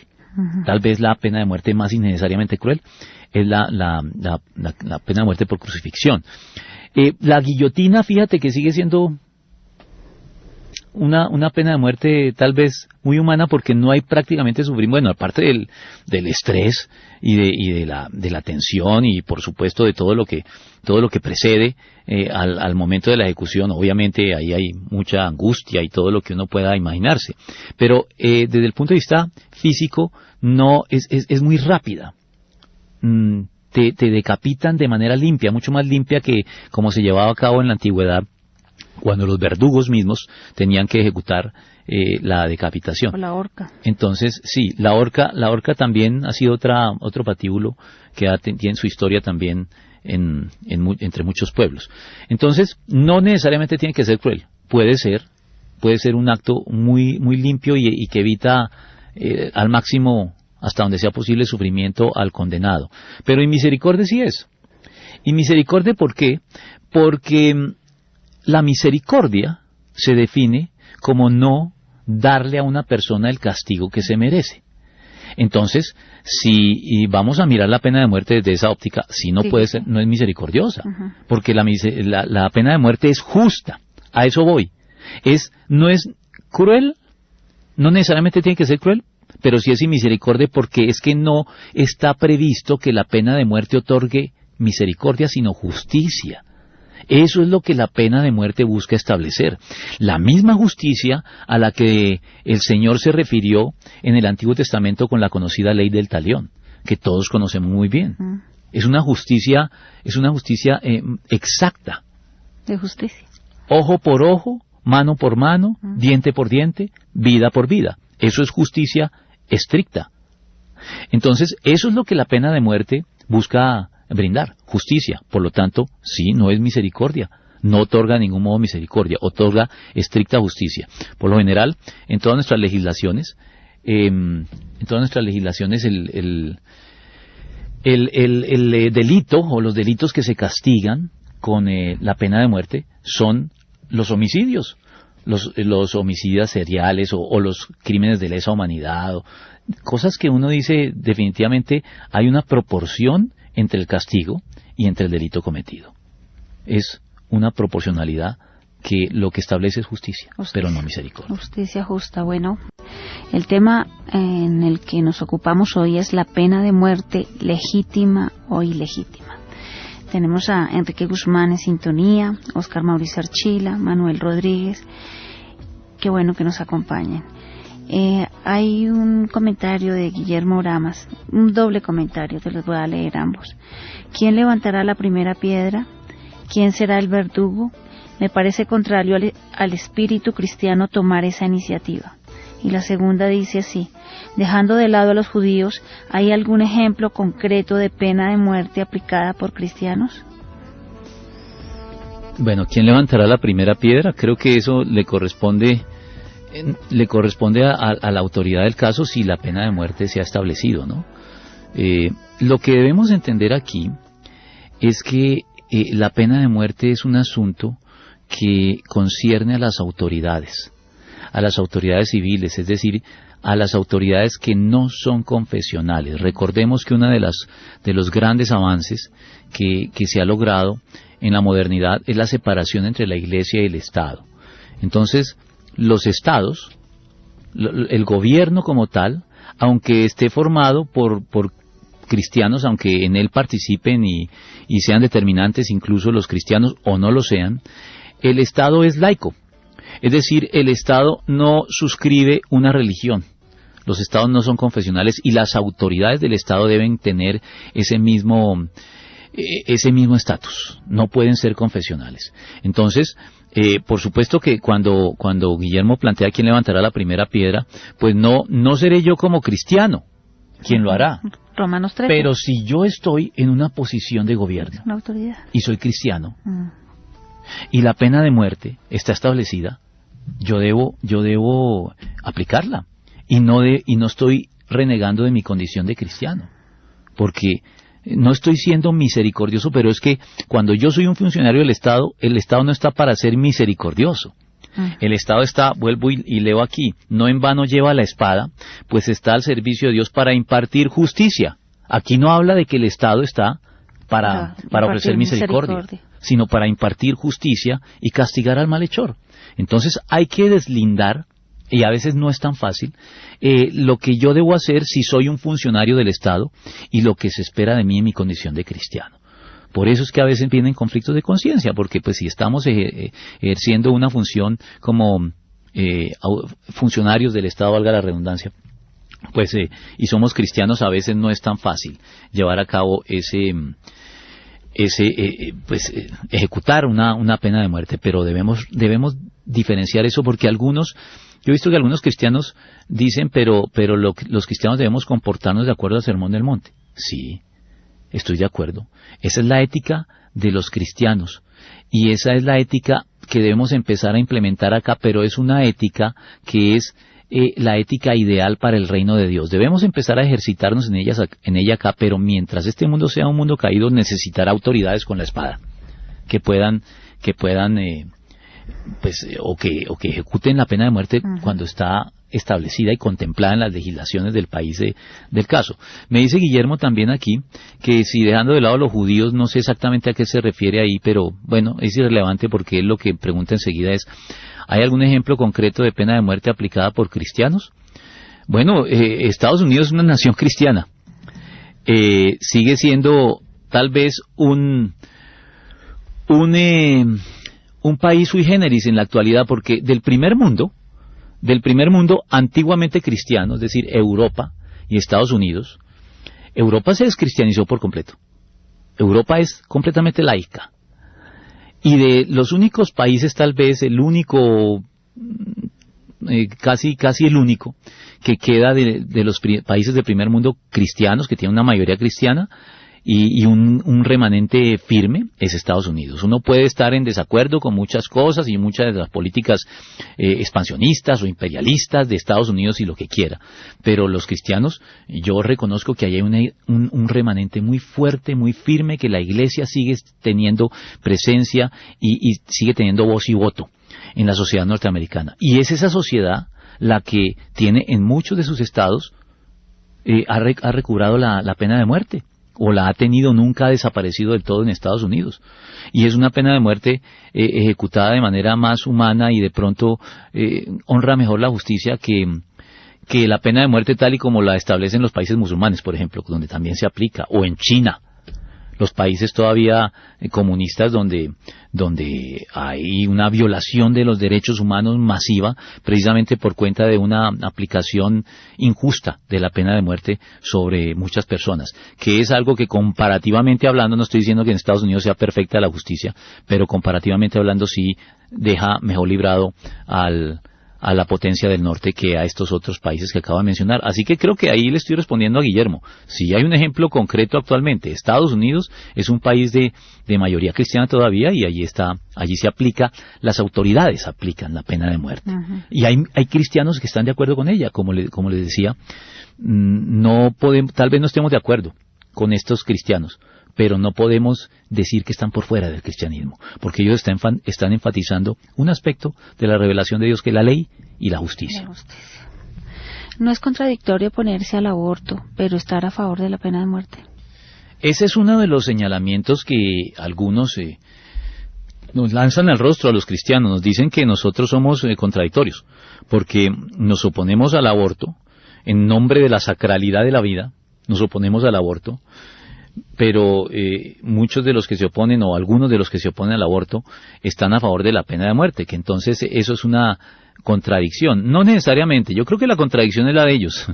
Tal vez la pena de muerte más innecesariamente cruel es la pena de muerte por crucifixión. La guillotina, fíjate que sigue siendo una pena de muerte tal vez muy humana, porque no hay prácticamente sufrimiento, bueno, aparte del estrés y de la tensión y por supuesto de todo lo que precede al momento de la ejecución. Obviamente ahí hay mucha angustia y todo lo que uno pueda imaginarse, pero desde el punto de vista físico no es muy rápida. Te decapitan de manera limpia, mucho más limpia que como se llevaba a cabo en la antigüedad, cuando los verdugos mismos tenían que ejecutar la decapitación. O la horca. Entonces, sí, la horca también ha sido otro patíbulo que tiene su historia también entre muchos pueblos. Entonces, no necesariamente tiene que ser cruel. Puede ser un acto muy, muy limpio y que evita al máximo, hasta donde sea posible, el sufrimiento al condenado. Pero inmisericordia sí es. Inmisericordia, ¿por qué? Porque la misericordia se define como no darle a una persona el castigo que se merece. Entonces, si vamos a mirar la pena de muerte desde esa óptica, sí no puede ser, no es misericordiosa, porque la pena de muerte es justa. A eso voy. No es cruel No necesariamente tiene que ser cruel, pero sí es sin misericordia, porque es que no está previsto que la pena de muerte otorgue misericordia, sino justicia. Eso es lo que la pena de muerte busca establecer. La misma justicia a la que el Señor se refirió en el Antiguo Testamento con la conocida ley del talión, que todos conocemos muy bien. Es una justicia exacta. De justicia. Ojo por ojo, mano por mano, diente por diente, vida por vida. Eso es justicia estricta. Entonces, eso es lo que la pena de muerte busca brindar, justicia. Por lo tanto, sí, no es misericordia. No otorga de ningún modo misericordia, otorga estricta justicia. Por lo general, en todas nuestras legislaciones, el delito o los delitos que se castigan con la pena de muerte son los homicidios, los homicidas seriales o los crímenes de lesa humanidad, cosas que uno dice definitivamente hay una proporción entre el castigo y entre el delito cometido. Es una proporcionalidad que lo que establece es justicia, pero no misericordia. Justicia justa. Bueno, el tema en el que nos ocupamos hoy es la pena de muerte legítima o ilegítima. Tenemos a Enrique Guzmán en sintonía, Oscar Mauricio Archila, Manuel Rodríguez. Qué bueno que nos acompañen. Hay un comentario de Guillermo Oramas, un doble comentario, te los voy a leer ambos. ¿Quién levantará la primera piedra? ¿Quién será el verdugo? Me parece contrario al espíritu cristiano tomar esa iniciativa. Y la segunda dice así: dejando de lado a los judíos, ¿hay algún ejemplo concreto de pena de muerte aplicada por cristianos? Bueno, ¿quién levantará la primera piedra? Creo que eso le corresponde a la autoridad del caso si la pena de muerte se ha establecido, ¿no? Lo que debemos entender aquí es que la pena de muerte es un asunto que concierne a las autoridades civiles, es decir, a las autoridades que no son confesionales. Recordemos que uno de los grandes avances que se ha logrado en la modernidad es la separación entre la Iglesia y el Estado. Entonces, los estados, el gobierno como tal, aunque esté formado por cristianos, aunque en él participen y sean determinantes incluso los cristianos o no lo sean, el Estado es laico. Es decir, el Estado no suscribe una religión. Los Estados no son confesionales y las autoridades del Estado deben tener ese mismo estatus. No pueden ser confesionales. Entonces, por supuesto que cuando Guillermo plantea quién levantará la primera piedra, pues no seré yo como cristiano quien lo hará. Romanos 13. Pero si yo estoy en una posición de gobierno una autoridad y soy cristiano y la pena de muerte está establecida, yo debo aplicarla y no estoy renegando de mi condición de cristiano, porque no estoy siendo misericordioso, pero es que cuando yo soy un funcionario del Estado, el Estado no está para ser misericordioso. El Estado está, vuelvo y leo aquí, no en vano lleva la espada, pues está al servicio de Dios para impartir justicia. Aquí no habla de que el Estado está para ofrecer misericordia, sino para impartir justicia y castigar al malhechor. Entonces hay que deslindar, y a veces no es tan fácil, lo que yo debo hacer si soy un funcionario del Estado y lo que se espera de mí en mi condición de cristiano. Por eso es que a veces vienen conflictos de conciencia, porque pues si estamos ejerciendo una función como funcionarios del Estado, valga la redundancia, pues y somos cristianos, a veces no es tan fácil llevar a cabo ejecutar una pena de muerte, pero debemos diferenciar eso, porque yo he visto que algunos cristianos dicen, pero los cristianos debemos comportarnos de acuerdo al Sermón del Monte. Sí, estoy de acuerdo. Esa es la ética de los cristianos y esa es la ética que debemos empezar a implementar acá, pero es una ética que es la ética ideal para el reino de Dios. Debemos empezar a ejercitarnos en ella acá, pero mientras este mundo sea un mundo caído, necesitará autoridades con la espada que puedan o que ejecuten la pena de muerte cuando está establecida y contemplada en las legislaciones del país del caso. Me dice Guillermo también aquí que si dejando de lado a los judíos, no sé exactamente a qué se refiere ahí, pero bueno, es irrelevante porque él lo que pregunta enseguida es, ¿hay algún ejemplo concreto de pena de muerte aplicada por cristianos? Bueno, Estados Unidos es una nación cristiana. Sigue siendo tal vez un país sui generis en la actualidad, porque del primer mundo antiguamente cristiano, es decir, Europa y Estados Unidos, Europa se descristianizó por completo. Europa es completamente laica. Y de los únicos países, tal vez el único, casi el único, que queda de los países del primer mundo cristianos, que tiene una mayoría cristiana, y un remanente firme, es Estados Unidos. Uno puede estar en desacuerdo con muchas cosas y muchas de las políticas expansionistas o imperialistas de Estados Unidos y lo que quiera, pero los cristianos, yo reconozco que ahí hay un remanente muy fuerte, muy firme, que la Iglesia sigue teniendo presencia y sigue teniendo voz y voto en la sociedad norteamericana. Y es esa sociedad la que tiene en muchos de sus estados, ha recobrado la pena de muerte, o la ha tenido, nunca ha desaparecido del todo en Estados Unidos. Y es una pena de muerte ejecutada de manera más humana y de pronto honra mejor la justicia que la pena de muerte tal y como la establecen los países musulmanes, por ejemplo, donde también se aplica, o en China, los países todavía comunistas donde hay una violación de los derechos humanos masiva, precisamente por cuenta de una aplicación injusta de la pena de muerte sobre muchas personas, que es algo que comparativamente hablando, no estoy diciendo que en Estados Unidos sea perfecta la justicia, pero comparativamente hablando sí deja mejor librado a la potencia del norte que a estos otros países que acabo de mencionar. Así que creo que ahí le estoy respondiendo a Guillermo. Si hay un ejemplo concreto actualmente, Estados Unidos es un país de mayoría cristiana todavía y allí se aplica, las autoridades aplican la pena de muerte. Uh-huh. Y hay cristianos que están de acuerdo con ella, como les decía, tal vez no estemos de acuerdo con estos cristianos, pero no podemos decir que están por fuera del cristianismo, porque ellos están enfatizando un aspecto de la revelación de Dios, que es la ley y la justicia. No es contradictorio oponerse al aborto, pero estar a favor de la pena de muerte. Ese es uno de los señalamientos que algunos nos lanzan al rostro a los cristianos, nos dicen que nosotros somos contradictorios, porque nos oponemos al aborto, en nombre de la sacralidad de la vida, nos oponemos al aborto, pero muchos de los que se oponen, o algunos de los que se oponen al aborto, están a favor de la pena de muerte, que entonces eso es una contradicción. No necesariamente, yo creo que la contradicción es la de ellos.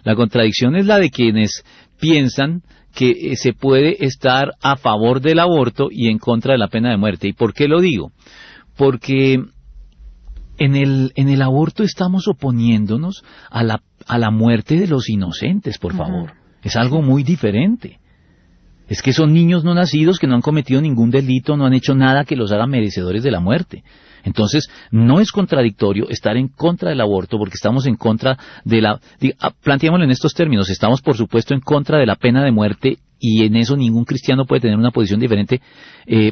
La contradicción es la de quienes piensan que se puede estar a favor del aborto y en contra de la pena de muerte. ¿Y por qué lo digo? Porque en el aborto estamos oponiéndonos a la muerte de los inocentes, por favor. Es algo muy diferente. Es que son niños no nacidos que no han cometido ningún delito, no han hecho nada que los haga merecedores de la muerte. Entonces, no es contradictorio estar en contra del aborto, porque estamos en contra planteémoslo en estos términos, estamos por supuesto en contra de la pena de muerte, y en eso ningún cristiano puede tener una posición diferente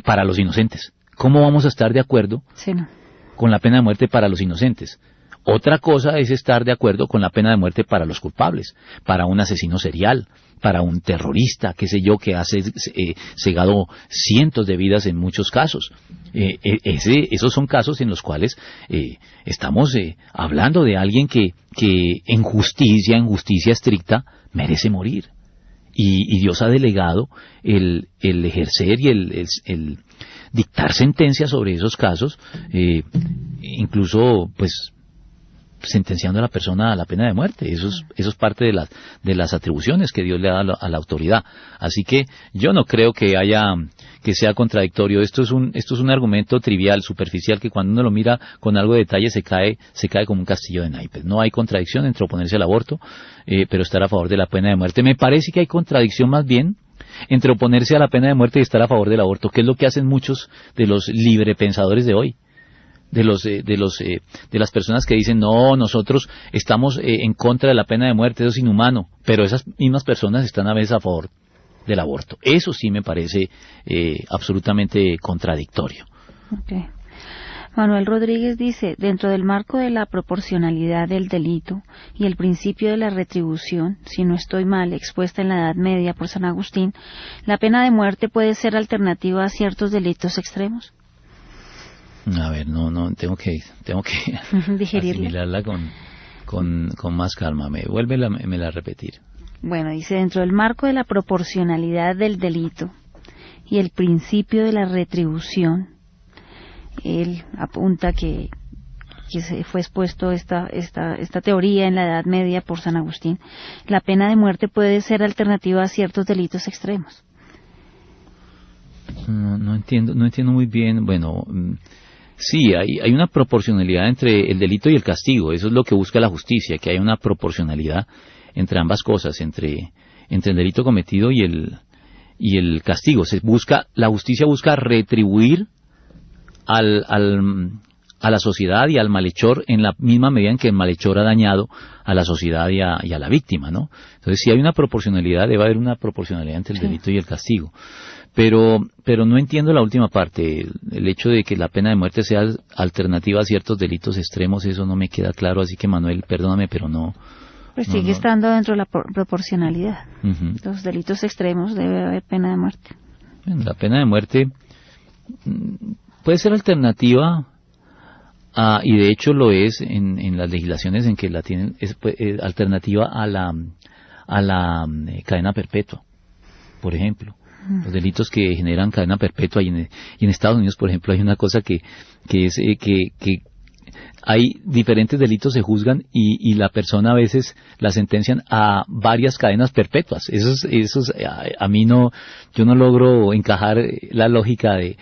para los inocentes. ¿Cómo vamos a estar de acuerdo con la pena de muerte para los inocentes? Otra cosa es estar de acuerdo con la pena de muerte para los culpables, para un asesino serial, para un terrorista, qué sé yo, que ha cegado cientos de vidas en muchos casos. Esos son casos en los cuales estamos hablando de alguien que en justicia estricta, merece morir. Y Dios ha delegado el ejercer y el dictar sentencias sobre esos casos, incluso pues sentenciando a la persona a la pena de muerte. Eso es parte de las atribuciones que Dios le da a la autoridad. Así que yo no creo que sea contradictorio. Esto es un argumento trivial, superficial, que cuando uno lo mira con algo de detalle se cae como un castillo de naipes. No hay contradicción entre oponerse al aborto, pero estar a favor de la pena de muerte. Me parece que hay contradicción más bien entre oponerse a la pena de muerte y estar a favor del aborto, que es lo que hacen muchos de los librepensadores de hoy. De las personas que dicen, no, nosotros estamos en contra de la pena de muerte, eso es inhumano, pero esas mismas personas están a veces a favor del aborto. Eso sí me parece absolutamente contradictorio. Okay. Manuel Rodríguez dice, dentro del marco de la proporcionalidad del delito y el principio de la retribución, si no estoy mal, expuesta en la Edad Media por San Agustín, ¿la pena de muerte puede ser alternativa a ciertos delitos extremos? A ver, no, tengo que asimilarla con más calma. Vuélvela a repetir. Bueno, dice, dentro del marco de la proporcionalidad del delito y el principio de la retribución, él apunta que se fue expuesto esta teoría en la Edad Media por San Agustín, la pena de muerte puede ser alternativa a ciertos delitos extremos. No entiendo muy bien. Bueno, sí, hay una proporcionalidad entre el delito y el castigo. Eso es lo que busca la justicia, que haya una proporcionalidad entre ambas cosas, entre el delito cometido y el castigo. La justicia busca retribuir a la sociedad y al malhechor en la misma medida en que el malhechor ha dañado a la sociedad y a la víctima, ¿no? Entonces, si hay una proporcionalidad, debe haber una proporcionalidad entre el delito y el castigo. Pero no entiendo la última parte, el hecho de que la pena de muerte sea alternativa a ciertos delitos extremos, eso no me queda claro, así que Manuel, perdóname, pero no. Pues sigue estando dentro de la proporcionalidad. Uh-huh. Los delitos extremos debe haber pena de muerte. La pena de muerte puede ser alternativa y de hecho lo es en las legislaciones en que la tienen, es alternativa a la cadena perpetua, por ejemplo. Los delitos que generan cadena perpetua y en Estados Unidos, por ejemplo, hay una cosa que es que hay diferentes delitos se juzgan y la persona a veces la sentencian a varias cadenas perpetuas. Eso a mí yo no logro encajar la lógica de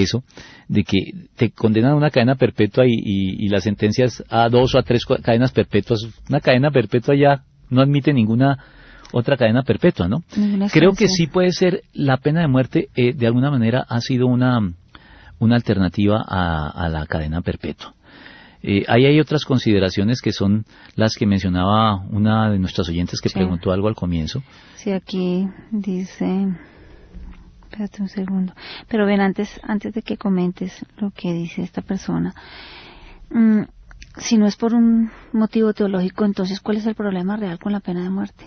eso, de que te condenan a una cadena perpetua y la sentencias a 2 o a 3 cadenas perpetuas. Una cadena perpetua ya no admite ninguna otra cadena perpetua, ¿no? Creo que sí puede ser, la pena de muerte de alguna manera ha sido una alternativa a la cadena perpetua. Ahí hay otras consideraciones que son las que mencionaba una de nuestras oyentes que preguntó algo al comienzo. Sí, aquí dice, espérate un segundo, pero ven, antes de que comentes lo que dice esta persona, si no es por un motivo teológico, entonces ¿cuál es el problema real con la pena de muerte?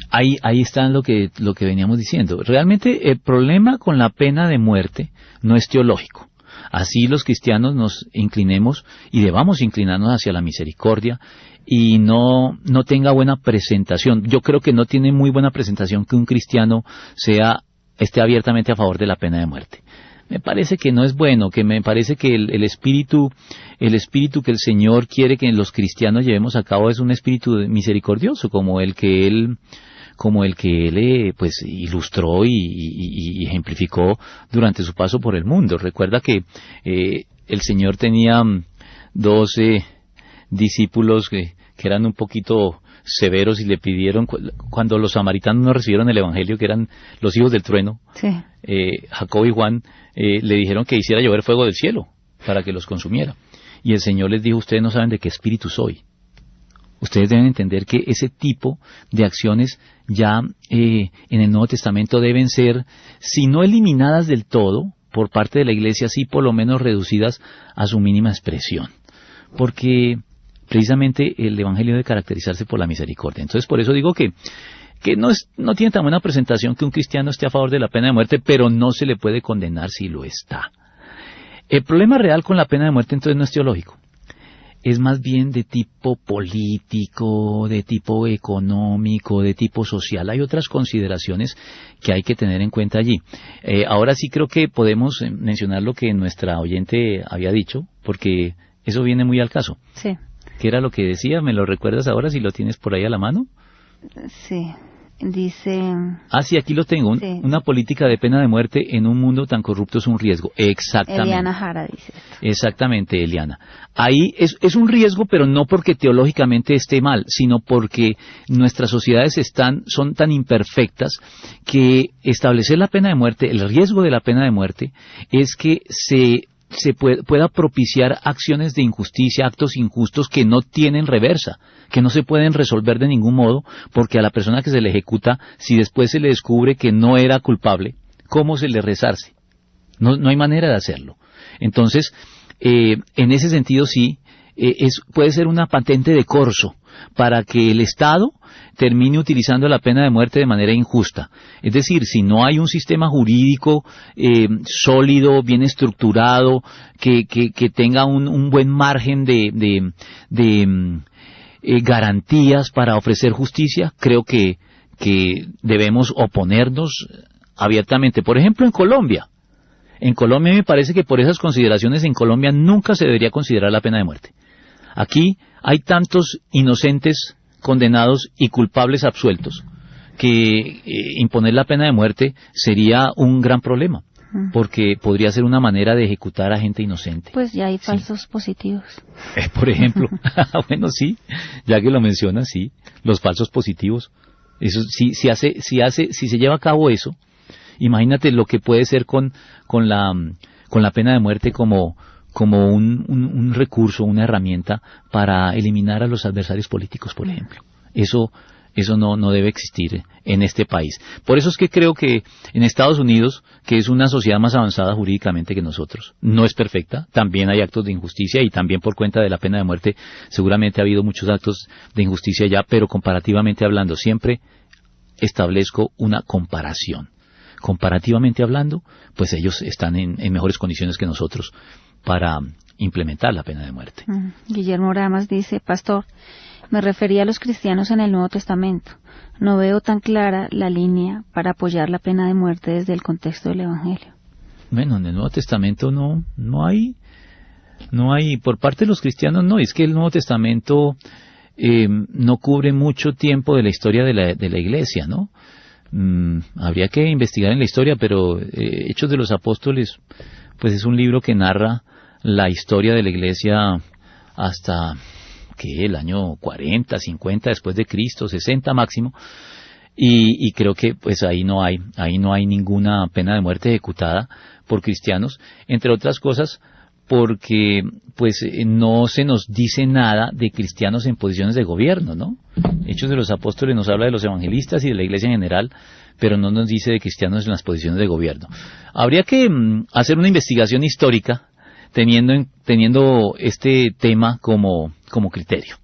Ahí está lo que veníamos diciendo. Realmente el problema con la pena de muerte no es teológico. Así los cristianos nos inclinemos y debamos inclinarnos hacia la misericordia y no tenga buena presentación. Yo creo que no tiene muy buena presentación que un cristiano esté abiertamente a favor de la pena de muerte. Me parece que no es bueno, que me parece que el espíritu que el Señor quiere que los cristianos llevemos a cabo es un espíritu misericordioso, como el que Él pues ilustró y ejemplificó durante su paso por el mundo. Recuerda que el Señor tenía 12 discípulos que eran un poquito severos y le pidieron, cuando los samaritanos no recibieron el evangelio, que eran los hijos del trueno, sí. Jacob y Juan le dijeron que hiciera llover fuego del cielo para que los consumiera, y el Señor les dijo: ustedes no saben de qué espíritu soy. Ustedes deben entender que ese tipo de acciones ya en el Nuevo Testamento deben ser, si no eliminadas del todo por parte de la Iglesia, sí por lo menos reducidas a su mínima expresión, porque precisamente el Evangelio debe caracterizarse por la misericordia. Entonces, por eso digo que no tiene tan buena presentación que un cristiano esté a favor de la pena de muerte, pero no se le puede condenar si lo está. El problema real con la pena de muerte entonces no es teológico, es más bien de tipo político, de tipo económico, de tipo social. Hay otras consideraciones que hay que tener en cuenta allí. Ahora sí creo que podemos mencionar lo que nuestra oyente había dicho, porque eso viene muy al caso. Sí. ¿Qué era lo que decía? ¿Me lo recuerdas ahora si lo tienes por ahí a la mano? Sí, dice... Sí, aquí lo tengo. Sí. Una política de pena de muerte en un mundo tan corrupto es un riesgo. Exactamente. Eliana Jara dice esto. Exactamente, Eliana. Ahí es un riesgo, pero no porque teológicamente esté mal, sino porque nuestras sociedades son tan imperfectas que establecer la pena de muerte, el riesgo de la pena de muerte, es que se pueda propiciar acciones de injusticia, actos injustos que no tienen reversa, que no se pueden resolver de ningún modo, porque a la persona que se le ejecuta, si después se le descubre que no era culpable, ¿cómo se le resarce? No hay manera de hacerlo. Entonces, en ese sentido sí, puede ser una patente de corso para que el Estado termine utilizando la pena de muerte de manera injusta. Es decir, si no hay un sistema jurídico sólido, bien estructurado, que tenga un buen margen de garantías para ofrecer justicia, creo que debemos oponernos abiertamente. Por ejemplo, en Colombia me parece que por esas consideraciones en Colombia nunca se debería considerar la pena de muerte. Aquí hay tantos inocentes condenados y culpables absueltos que imponer la pena de muerte sería un gran problema, porque podría ser una manera de ejecutar a gente inocente. Pues ya hay falsos positivos. Por ejemplo, bueno, sí, ya que lo mencionas, sí, los falsos positivos. Eso si se lleva a cabo eso, imagínate lo que puede ser con la pena de muerte como un recurso, una herramienta para eliminar a los adversarios políticos, por ejemplo. Eso no debe existir en este país. Por eso es que creo que en Estados Unidos, que es una sociedad más avanzada jurídicamente que nosotros, no es perfecta, también hay actos de injusticia y también por cuenta de la pena de muerte seguramente ha habido muchos actos de injusticia ya, pero comparativamente hablando, siempre establezco una comparación. Comparativamente hablando, pues ellos están en mejores condiciones que nosotros para implementar la pena de muerte. Guillermo Ramas dice, pastor, me refería a los cristianos en el Nuevo Testamento. No veo tan clara la línea para apoyar la pena de muerte desde el contexto del Evangelio. Bueno, en el Nuevo Testamento no hay, por parte de los cristianos no, es que el Nuevo Testamento no cubre mucho tiempo de la historia de la Iglesia, ¿no? Habría que investigar en la historia, pero Hechos de los Apóstoles, pues es un libro que narra la historia de la Iglesia hasta el año 40, 50 después de Cristo, 60 máximo, y creo que pues ahí no hay ninguna pena de muerte ejecutada por cristianos, entre otras cosas porque pues no se nos dice nada de cristianos en posiciones de gobierno, ¿no? Hechos de los Apóstoles nos habla de los evangelistas y de la Iglesia en general, pero no nos dice de cristianos en las posiciones de gobierno. Habría que hacer una investigación histórica teniendo este tema como criterio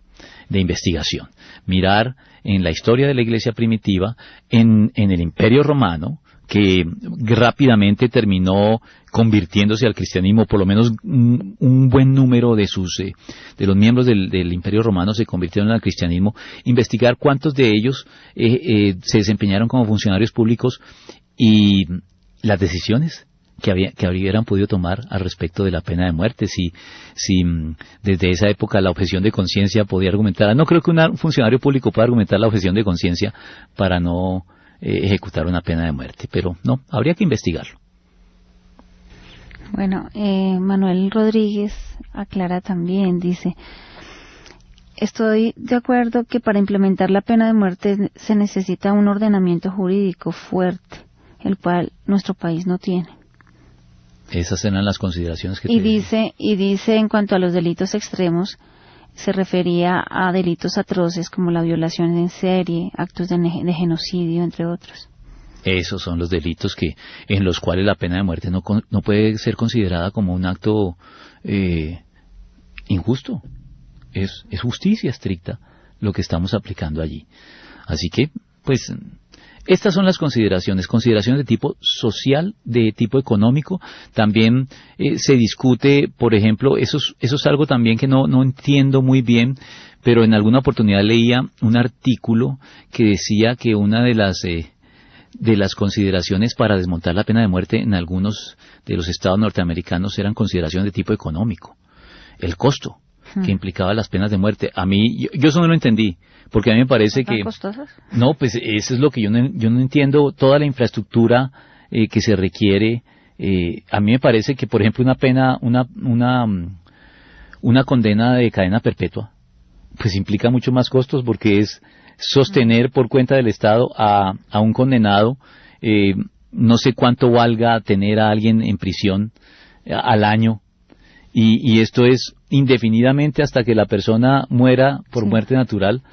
de investigación. Mirar en la historia de la Iglesia primitiva, en el Imperio Romano, que rápidamente terminó convirtiéndose al cristianismo, por lo menos un buen número de los miembros del Imperio Romano se convirtieron al cristianismo, investigar cuántos de ellos se desempeñaron como funcionarios públicos y las decisiones que hubieran podido tomar al respecto de la pena de muerte, si desde esa época la objeción de conciencia podía argumentar. No creo que un funcionario público pueda argumentar la objeción de conciencia para no ejecutar una pena de muerte, pero no, habría que investigarlo. Bueno, Manuel Rodríguez aclara también, dice, estoy de acuerdo que para implementar la pena de muerte se necesita un ordenamiento jurídico fuerte, el cual nuestro país no tiene. Esas eran las consideraciones que dice en cuanto a los delitos extremos, se refería a delitos atroces como la violación en serie, actos de genocidio, entre otros. Esos son los delitos en los cuales la pena de muerte no puede ser considerada como un acto injusto. Es justicia estricta lo que estamos aplicando allí. Así que, pues, estas son las consideraciones de tipo social, de tipo económico. También se discute, por ejemplo, eso es algo también que no entiendo muy bien, pero en alguna oportunidad leía un artículo que decía que una de las consideraciones para desmontar la pena de muerte en algunos de los estados norteamericanos eran consideraciones de tipo económico. El costo que implicaba las penas de muerte. A mí, yo eso no lo entendí, porque a mí me parece que... costosas? No, pues eso es lo que yo no entiendo, toda la infraestructura que se requiere. A mí me parece que, por ejemplo, una condena de cadena perpetua, pues implica mucho más costos, porque es sostener por cuenta del Estado a un condenado, no sé cuánto valga tener a alguien en prisión al año, y esto es indefinidamente hasta que la persona muera por muerte natural.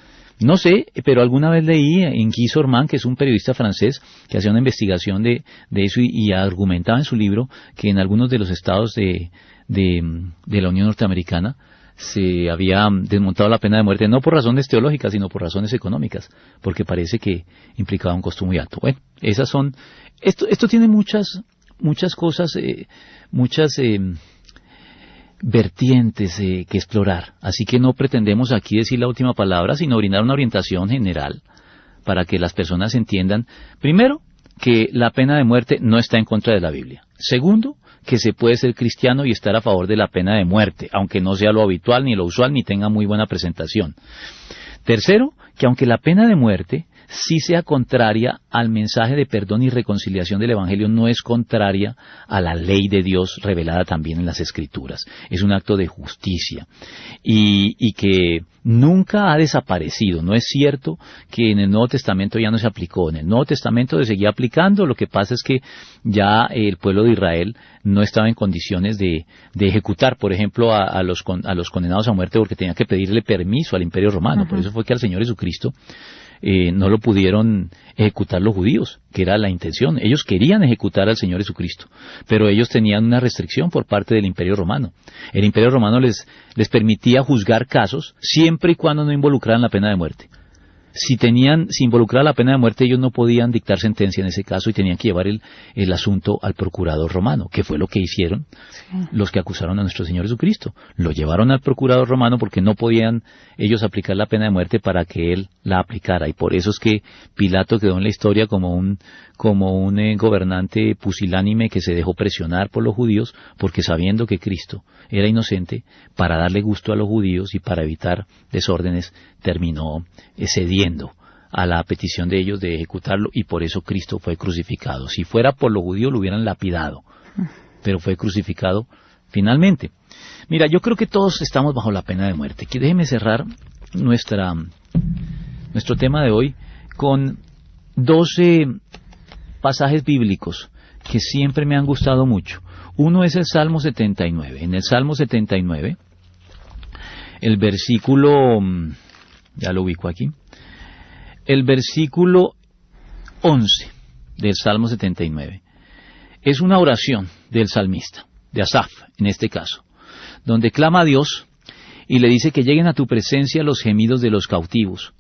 No sé, pero alguna vez leí en Guy Sorman, que es un periodista francés, que hacía una investigación de eso y argumentaba en su libro que en algunos de los estados de la Unión Norteamericana se había desmontado la pena de muerte, no por razones teológicas, sino por razones económicas, porque parece que implicaba un costo muy alto. Bueno, esas son... Esto tiene muchas cosas, muchas vertientes que explorar, así que no pretendemos aquí decir la última palabra, sino brindar una orientación general para que las personas entiendan, primero, que la pena de muerte no está en contra de la Biblia. Segundo, que se puede ser cristiano y estar a favor de la pena de muerte, aunque no sea lo habitual ni lo usual ni tenga muy buena presentación. Tercero, que aunque la pena de muerte sí sea contraria al mensaje de perdón y reconciliación del Evangelio, no es contraria a la ley de Dios revelada también en las Escrituras. Es un acto de justicia y que nunca ha desaparecido. No es cierto que en el Nuevo Testamento ya no se aplicó. En el Nuevo Testamento se seguía aplicando. Lo que pasa es que ya el pueblo de Israel no estaba en condiciones de ejecutar, por ejemplo, a los condenados a muerte porque tenía que pedirle permiso al Imperio Romano. Por eso fue que al Señor Jesucristo no lo pudieron ejecutar los judíos, que era la intención. Ellos querían ejecutar al Señor Jesucristo, pero ellos tenían una restricción por parte del Imperio Romano. El Imperio Romano les permitía juzgar casos siempre y cuando no involucraran la pena de muerte. Si involucraba la pena de muerte, ellos no podían dictar sentencia en ese caso y tenían que llevar el asunto al procurador romano, que fue lo que hicieron los que acusaron a nuestro Señor Jesucristo. Lo llevaron al procurador romano porque no podían ellos aplicar la pena de muerte para que él la aplicara. Y por eso es que Pilato quedó en la historia como un gobernante pusilánime que se dejó presionar por los judíos, porque sabiendo que Cristo era inocente, para darle gusto a los judíos y para evitar desórdenes, terminó cediendo a la petición de ellos de ejecutarlo, y por eso Cristo fue crucificado. Si fuera por los judíos lo hubieran lapidado, pero fue crucificado finalmente. Mira, yo creo que todos estamos bajo la pena de muerte. Déjeme cerrar nuestro tema de hoy con 12 pasajes bíblicos que siempre me han gustado mucho. Uno es el Salmo 79. En el Salmo 79, el versículo, ya lo ubico aquí, el versículo 11 del Salmo 79, es una oración del salmista, de Asaf en este caso, donde clama a Dios y le dice que lleguen a tu presencia los gemidos de los cautivos,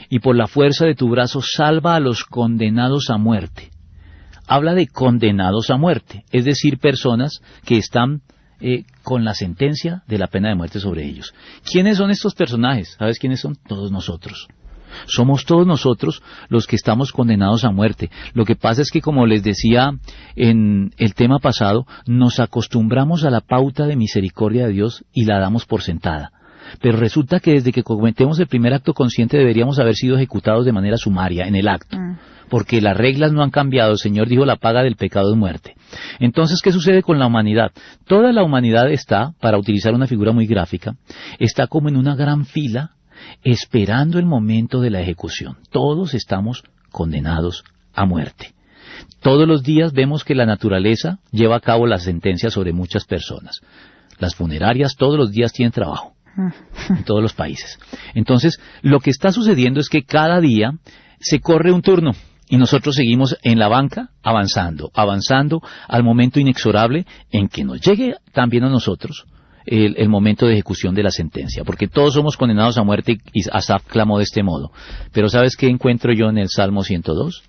y por la fuerza de tu brazo salva a los condenados a muerte. Habla de condenados a muerte, es decir, personas que están con la sentencia de la pena de muerte sobre ellos. ¿Quiénes son estos personajes? ¿Sabes quiénes son? Todos nosotros. Somos todos nosotros los que estamos condenados a muerte. Lo que pasa es que, como les decía en el tema pasado, nos acostumbramos a la pauta de misericordia de Dios y la damos por sentada. Pero resulta que desde que cometemos el primer acto consciente deberíamos haber sido ejecutados de manera sumaria en el acto. Porque las reglas no han cambiado. El Señor dijo: la paga del pecado es muerte. Entonces, ¿qué sucede con la humanidad? Toda la humanidad está, para utilizar una figura muy gráfica, está como en una gran fila esperando el momento de la ejecución. Todos estamos condenados a muerte. Todos los días vemos que la naturaleza lleva a cabo la sentencia sobre muchas personas. Las funerarias todos los días tienen trabajo en todos los países. Entonces, lo que está sucediendo es que cada día se corre un turno y nosotros seguimos en la banca avanzando al momento inexorable en que nos llegue también a nosotros el momento de ejecución de la sentencia, porque todos somos condenados a muerte, y Asaf clamó de este modo. Pero ¿sabes qué encuentro yo en el Salmo 102?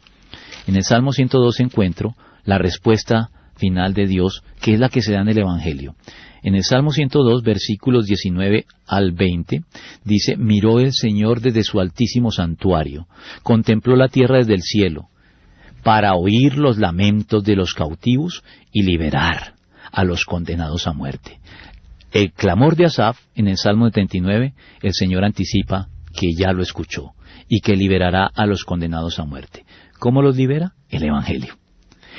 En el Salmo 102 encuentro la respuesta final de Dios, que es la que se da en el Evangelio. En el Salmo 102, versículos 19 al 20, dice: miró el Señor desde su altísimo santuario, contempló la tierra desde el cielo, para oír los lamentos de los cautivos y liberar a los condenados a muerte. El clamor de Asaf en el Salmo 79, el Señor anticipa que ya lo escuchó y que liberará a los condenados a muerte. ¿Cómo los libera? El Evangelio.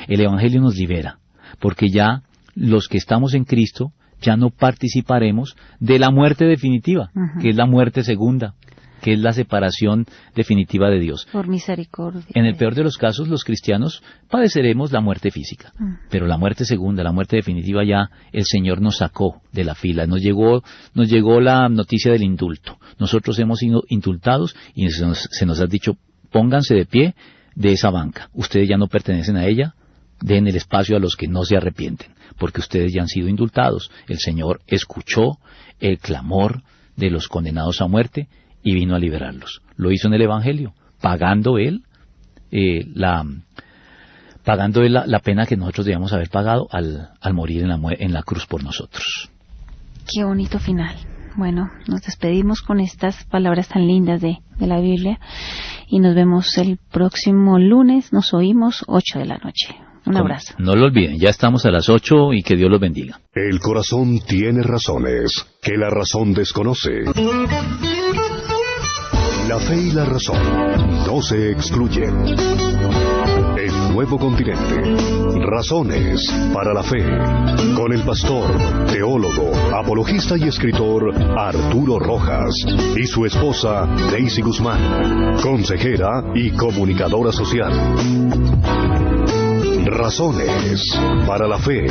El Evangelio nos libera, porque ya los que estamos en Cristo ya no participaremos de la muerte definitiva, que es la muerte segunda. que es la separación definitiva de Dios. Por misericordia. En el peor de los casos, los cristianos padeceremos la muerte física, pero la muerte segunda, la muerte definitiva, ya el Señor nos sacó de la fila. Nos llegó la noticia del indulto. Nosotros hemos sido indultados y se nos ha dicho, pónganse de pie de esa banca. Ustedes ya no pertenecen a ella, den el espacio a los que no se arrepienten, porque ustedes ya han sido indultados. El Señor escuchó el clamor de los condenados a muerte y vino a liberarlos. Lo hizo en el Evangelio, pagando él la pena que nosotros debíamos haber pagado al morir en la cruz por nosotros. Qué bonito final. Bueno, nos despedimos con estas palabras tan lindas de la Biblia y nos vemos el próximo lunes. Nos oímos 8 de la noche. Un abrazo. No lo olviden, ya estamos a las 8 y que Dios los bendiga. El corazón tiene razones que la razón desconoce. La fe y la razón no se excluyen. El nuevo continente. Razones para la fe. Con el pastor, teólogo, apologista y escritor Arturo Rojas y su esposa Daisy Guzmán, consejera y comunicadora social. Razones para la fe.